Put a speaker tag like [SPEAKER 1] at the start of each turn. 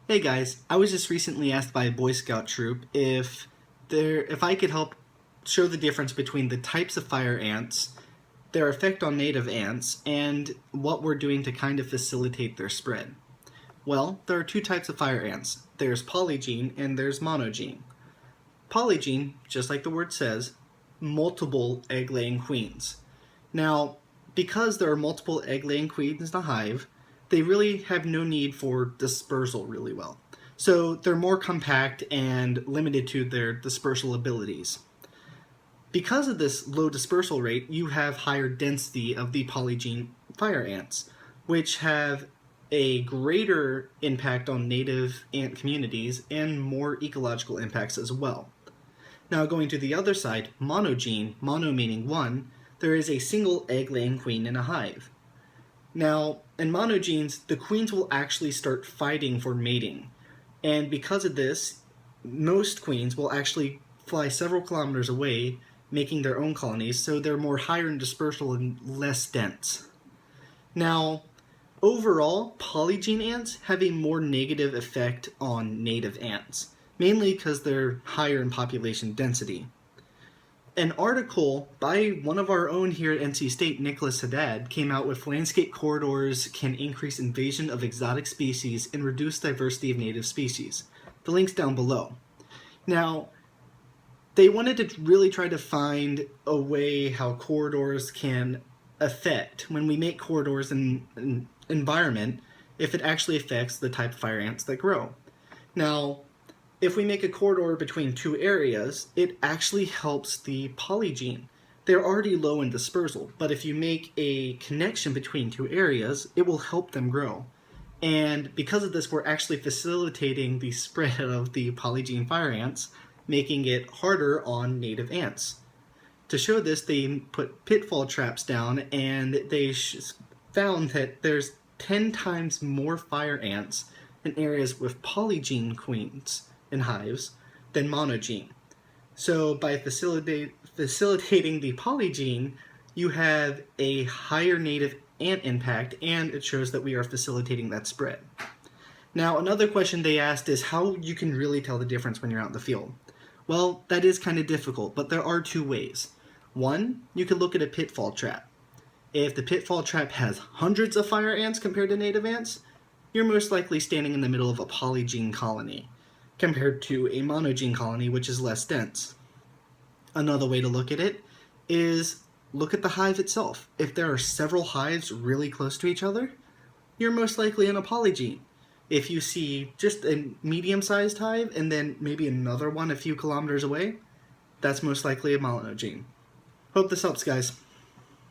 [SPEAKER 1] Hey guys, I was just recently asked by a Boy Scout troop if I could help show the difference between the types of fire ants, their effect on native ants, and what we're doing to kind of facilitate their spread. Well, there are two types of fire ants. There's polygene and there's monogene. Polygene, just like the word says, multiple egg-laying queens. Now, because there are multiple egg-laying queens in a hive, they really have no need for dispersal really well. So they're more compact and limited to their dispersal abilities. Because of this low dispersal rate, you have higher density of the polygene fire ants, which have a greater impact on native ant communities and more ecological impacts as well. Now going to the other side, monogene, mono meaning one, there is a single egg-laying queen in a hive. Now, in monogenes, the queens will actually start fighting for mating. And because of this, most queens will actually fly several kilometers away, making their own colonies, so they're more higher in dispersal and less dense. Now, overall, polygene ants have a more negative effect on native ants, mainly because they're higher in population density. An article by one of our own here at NC State, Nicholas Haddad, came out with landscape corridors can increase invasion of exotic species and reduce diversity of native species. The link's down below. Now, they wanted to really try to find a way how corridors can affect, when we make corridors in an environment, if it actually affects the type of fire ants that grow. Now, if we make a corridor between two areas, it actually helps the polygene. They're already low in dispersal, but if you make a connection between two areas, it will help them grow. And because of this, we're actually facilitating the spread of the polygene fire ants, making it harder on native ants. To show this, they put pitfall traps down, and they found that there's 10 times more fire ants in areas with polygene queens in hives than monogene. So by facilitating the polygene, you have a higher native ant impact, and it shows that we are facilitating that spread. Now, another question they asked is how you can really tell the difference when you're out in the field. Well, that is kind of difficult, but there are two ways. One, you could look at a pitfall trap. If the pitfall trap has hundreds of fire ants compared to native ants, you're most likely standing in the middle of a polygene colony, compared to a monogene colony, which is less dense. Another way to look at it is look at the hive itself. If there are several hives really close to each other, you're most likely in a polygene. If you see just a medium-sized hive and then maybe another one a few kilometers away, that's most likely a monogene. Hope this helps, guys.